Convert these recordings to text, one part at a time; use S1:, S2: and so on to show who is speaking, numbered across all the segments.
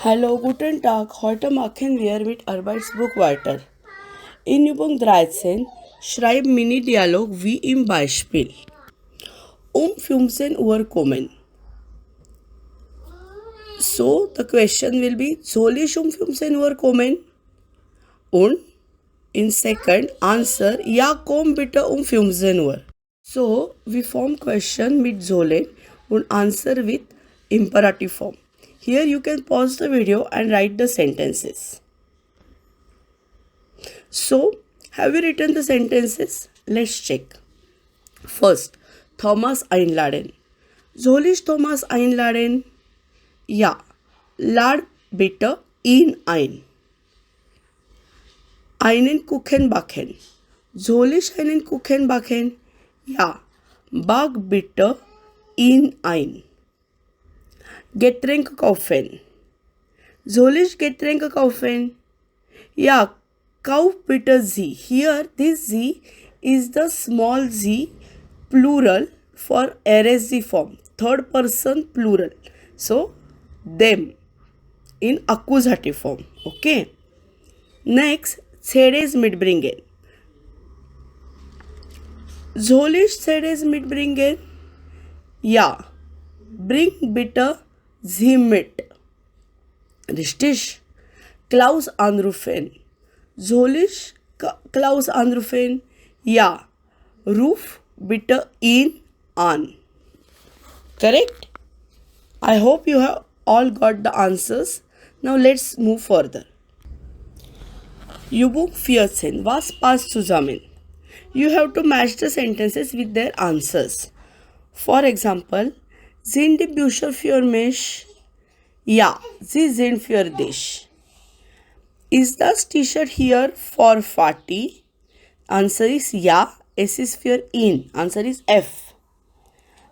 S1: Hallo, guten Tag. Heute machen wir mit Arbeitsbuch weiter. In Übung 13 schreib Mini-Dialog wie im Beispiel. 15 Uhr kommen. So, the question will be, soll ich 15 Uhr kommen? Und in second, answer, ja, komm bitte 15 Uhr. So, we form question mit sollen und answer with imperative form. Here you can pause the video and write the sentences. So, have you written the sentences? Let's check. First, Thomas einladen. Soll ich Thomas einladen? Ja, lad bitte ihn ein. Einen Kuchen backen. Soll ich einen Kuchen backen? Ja, back bitte ihn ein. Getränk kaufen. Soll ich Getränke kaufen? Ja, kauf bitte sie. Here, this sie is the small z plural for RSG form. Third person plural. So, them in accusative form. Okay. Next, CDs mitbringen. Soll ich CDs mitbringen? Ja, bring bitte sie mit. Richtig. Klaus anrufen. Soll ich Klaus anrufen? Ja, ruf bitte ihn an. Correct? I hope you have all got the answers. Now let's move further. Übung 14. Was passt zusammen? You have to match the sentences with their answers. For example, sind die Bücher für mich? Ja, sie sind für dich. Is das T-shirt here for Fatih? Answer is ja, S is für ihn. Answer is F.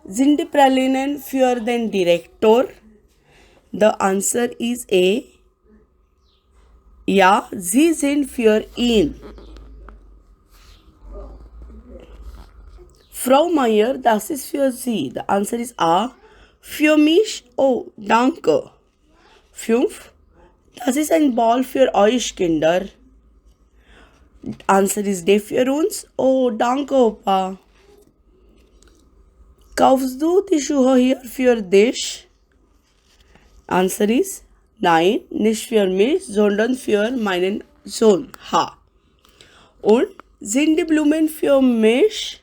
S1: Sind die Pralinen für den Direktor? The answer is A. Ja, sie sind für ihn. Frau Meier, das ist für Sie. The answer is A. Für mich? Oh, danke. 5. Das ist ein Ball für euch, Kinder. Answer is D für uns. Oh, danke, Opa. Kaufst du die Schuhe hier für dich? Answer is nein, nicht für mich, sondern für meinen Sohn. H. Und sind die Blumen für mich?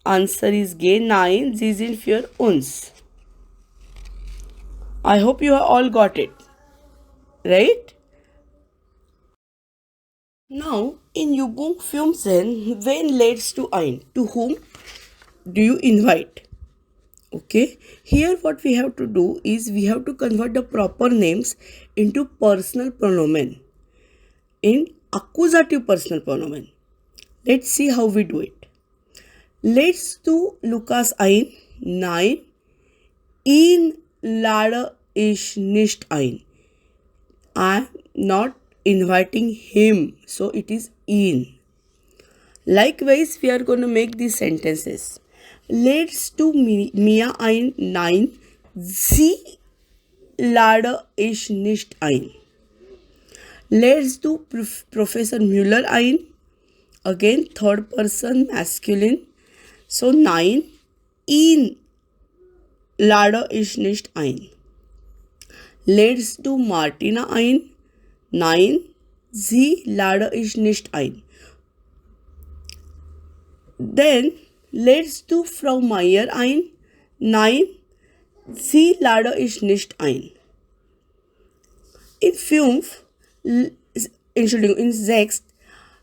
S1: Answer is G. Nein, sie sind für uns. I hope you have all got it. Right? Now, in Übung 15, wen lädst du ein? To whom do you invite? Okay, here what we have to do is we have to convert the proper names into personal pronoun in accusative personal pronoun. Let's see how we do it. Lädst du Lukas ein? Nein, ihn lade ich nicht ein. I'm not inviting him, so it is ihn. Likewise, we are going to make these sentences. Lädst du Mia ein? Nein, sie lade ich nicht ein. Lädst du Professor Müller ein? Again, third person masculine. So, nein, ihn lade ich nicht ein. Lädst du Martina ein? Nein, sie lade ich nicht ein. Then, lädst du Frau Meier ein? Nein, sie lade ich nicht ein. In 6,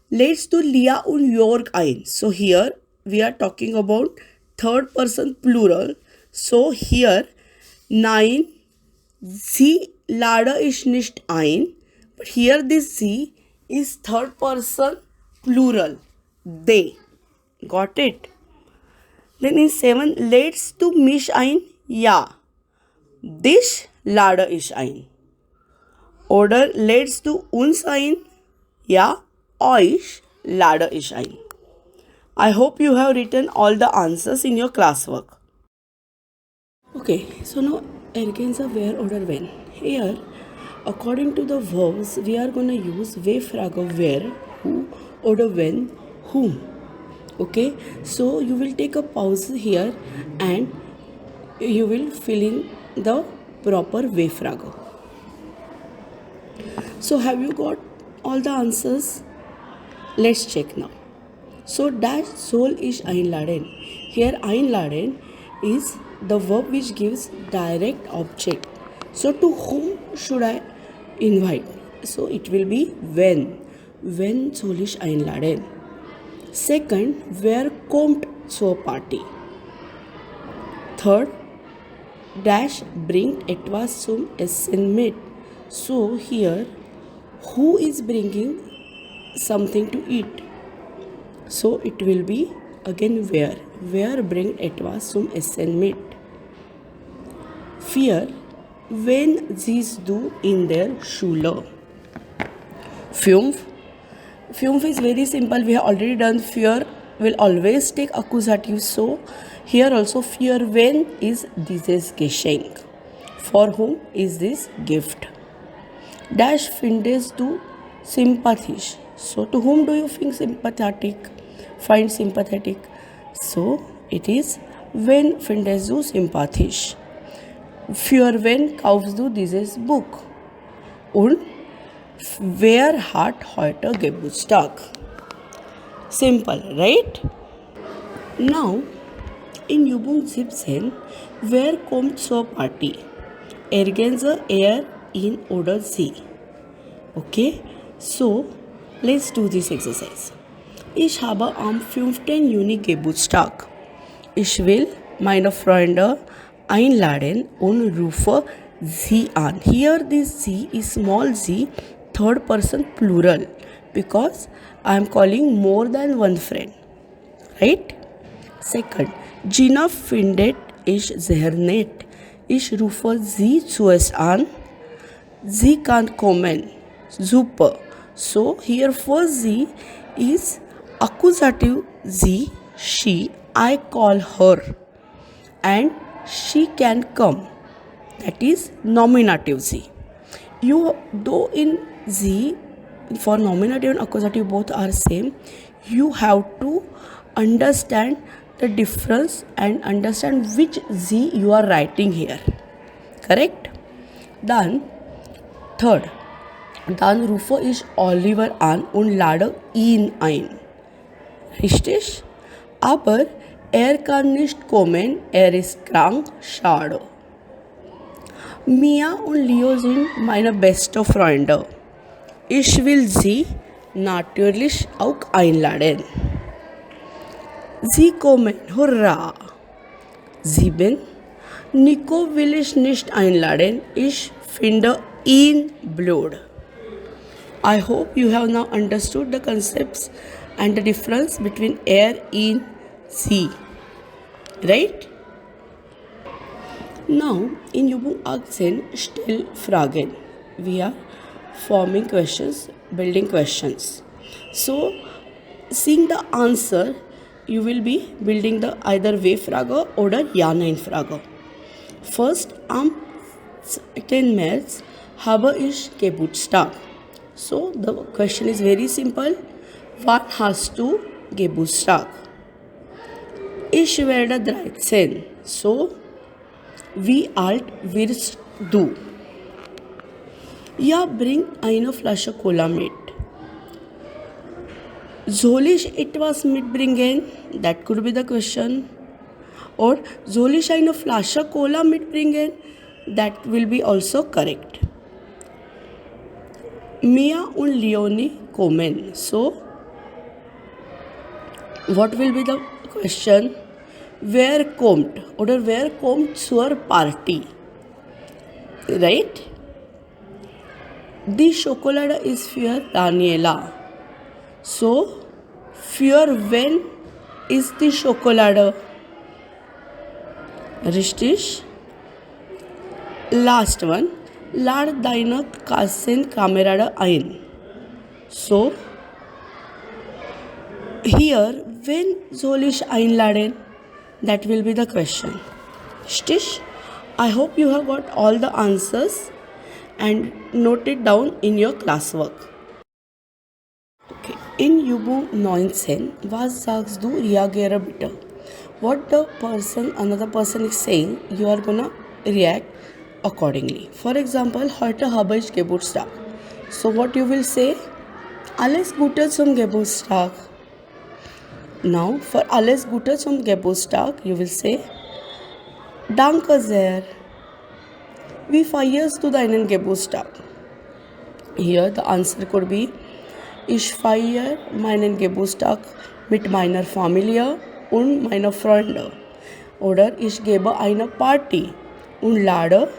S1: lädst du Lia und Jörg ein? So here we are talking about third person plural. So here, nein, sie lade ich nicht ein. But here this sie is third person plural. They. Got it? Then in 7, lädst du mich ein? Ja. Dich lade ich ein. Oder lädst du uns ein? Ja. Euch lade ich ein. I hope you have written all the answers in your classwork. Okay, so now ergänze wer oder when. Here According to the verbs, we are going to use way, frage, where, who, oder when, whom. Okay, so you will take a pause here and you will fill in the proper way, frage. So have you got all the answers? Let's check now. So dash soll is einladen. Here einladen is the verb which gives direct object. So to whom should I invite? So it will be when. When soll ist einladen. Second, wer kommt zur Party? Third, dash bringt etwas zum Essen mit. So here, who is bringing something to eat? So it will be again where. Where bringt etwas zum Essen mit? Vier, wen siehst du in der Schule? Fünf. Fünf is very simple. We have already done. Für will always take accusative. So here also für wen is dieses Geschenk. For whom is this gift? Dash findest du sympathisch. So to whom do you think sympathetic? Find sympathetic. So it is wen findest du sympathisch. Für wen kaufst du dieses Buch? Und wer hat heute Geburtstag? Simple, right? Now, in Übung 17, wer kommt zur Party? Ergänze er, ihn oder sie. Okay, so let's do this exercise. Ich habe am 5. Juni Geburtstag. Ich will meine Freunde einladen und rufe sie an. Here this sie is small z, third person plural, because I am calling more than one friend. Right? Second, Gina findet ich sehr nett. Ich rufe sie zuerst an. Sie kann kommen. Super. So here first sie is accusative sie, she, I call her, and she can come. That is nominative sie. You though in sie for nominative and accusative both are same, you have to understand the difference and understand which sie you are writing here. Correct? Dann third, dann rufe ich Oliver an und lade ihn ein. Richtig? Aber kann nicht kommen, ist krank, schade. Mia und Leo sind meine besten Freunde. Ich will sie natürlich auch einladen. Sie kommen, hurra! 7. Nico will ich nicht einladen. Ich finde ihn blöd. I hope you have now understood the concepts and the difference between ihn, sie. Right? Now, in Übung 18, stell Fragen. We are forming questions, building questions. So, seeing the answer, you will be building the either W-Frage or Ja-Nein-Frage. First, am 2. März habe ich Geburtstag. So, the question is very simple. Wann hast du Geburtstag? Ich werde 13. So, wie alt wirst du? Ja, bring eine Flasche Cola mit. Soll ich etwas mitbringen? That could be the question. Or soll ich eine Flasche Cola mitbringen? That will be also correct. Mia und Leonie kommen. So, what will be the question? Wer kommt? Oder wer kommt zur Party? Right? Die Schokolade ist für Daniela. So, für wen ist die Schokolade? Richtig? Last one. Lad deine Klassenkameraden ein. So, here, wen soll ich einladen? That will be the question. Stitch. I hope you have got all the answers and note it down in your classwork. Okay. In Übung 19, was sagst du reagiere bitte? What the another person is saying, you are gonna react accordingly. For example, heute habe ich Geburtstag. So what you will say? Alles Gute zum Geburtstag. Now for alles Gute zum Geburtstag, you will say Danke sehr. Wie feierst du deinen Geburtstag? Here the answer could be Ich feiere meinen Geburtstag mit meiner Familie und meiner Freunde. Oder ich gebe eine Party und lade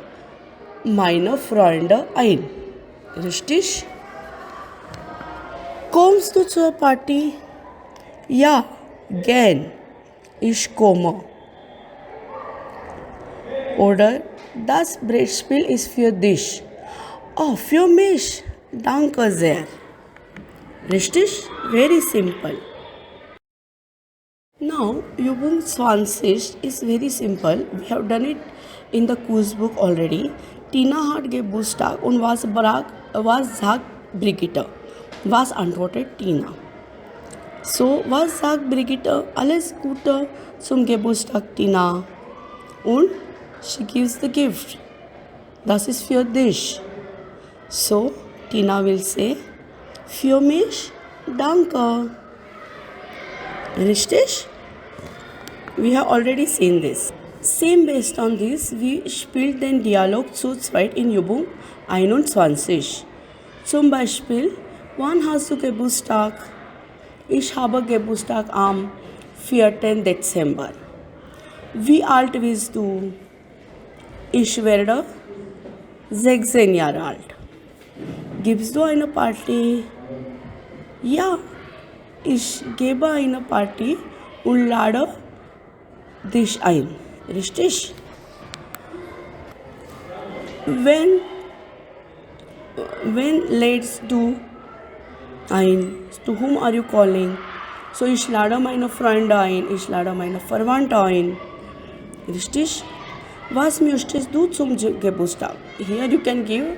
S1: meine Freunde ein. Richtig? Kommst du zur Party? Ja, gern. Ich komme. Oder das Brettspiel ist für dich. Oh, für mich. Danke sehr. Richtig? Very simple. Now, Übung 20 is very simple. We have done it in the Kursbuch already. Tina hat Geburtstag und was sagt Brigitte? Was antwortet Tina? So, was sagt Brigitte? Alles Gute zum Geburtstag, Tina. Und she gives the gift. Das ist für dich. So, Tina will say, für mich, danke. Richtig? We have already seen this. Same based on this, we spielt den Dialog zu zweit in Übung 21. Zum Beispiel, wann hast du Geburtstag? Ich habe Geburtstag am 4. Dezember. Wie alt bist du? Ich werde 16 Jahre alt. Gibst du eine Party? Ja, ich gebe eine Party und lade dich ein. Richtig? When lädst du ein? To whom are you calling? So, ich lade meine Freunde ein, ich lade meine Verwandte ein. Richtig? Was möchtest du zum Geburtstag? Here you can give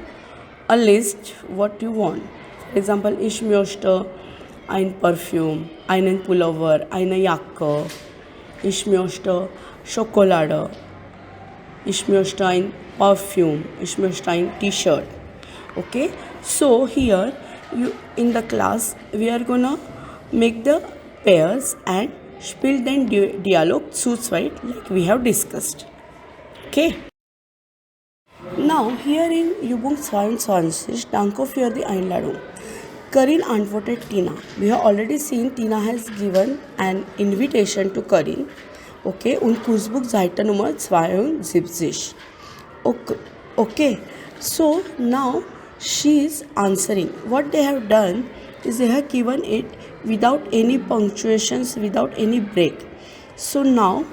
S1: a list what you want. For example, ich möchte ein Parfüm, einen Pullover, eine Jacke. Ich möchte Schokolade. Ich möchte ein Parfüm. Ich möchte ein T-Shirt. Okay? So here in the class we are gonna make the pairs and spiel den Dialog zu zweit like we have discussed. Okay? Now here in Übung 22, Danke für die Einladung. Karin antwortet Tina. We have already seen Tina has given an invitation to Karin. Okay, und Kursbuch Seite Nummer 72. Okay, so now she is answering. What they have done is they have given it without any punctuations, without any break. So now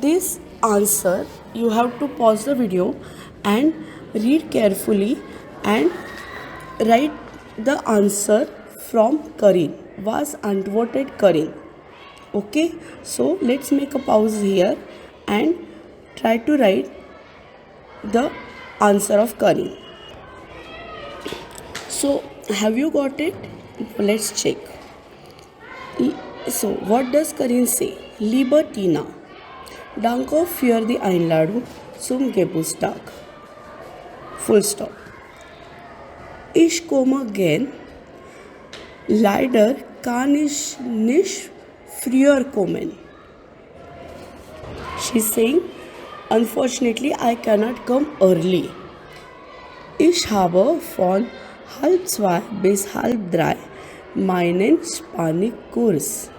S1: this answer you have to pause the video and read carefully and write the answer from Karin. Was antwortet Karin. Okay, so let's make a pause here and try to write the answer of Karin. So have you got it? Let's check. So what does Karin say? Liebe Tina, danke für die Einladung zum Geburtstag. Full stop. Ich komme gern. Leider kann ich nicht früher kommen. She's saying, unfortunately, I cannot come early. Ich habe von 1:30 bis 1:30 meinen Spanisch-Kurs.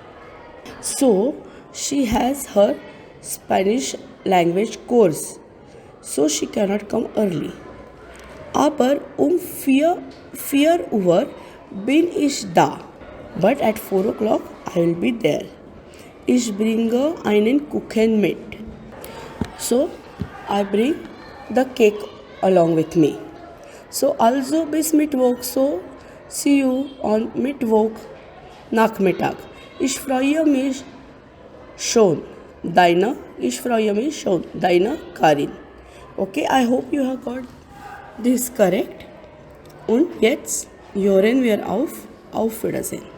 S1: So, she has her Spanish language course. So, she cannot come early. Aber 4 Uhr bin ich da. But at 4 o'clock, I will be there. Ich bringe einen Kuchen mit. So, I bring the cake along with me. So, also bis Mittwoch. So, see you on Mittwoch Nachmittag. Ich freue mich schon. Ich freue mich schon. Deine Karin. Okay, I hope you have got Das ist korrekt. Und jetzt hören wir auf. Auf Wiedersehen.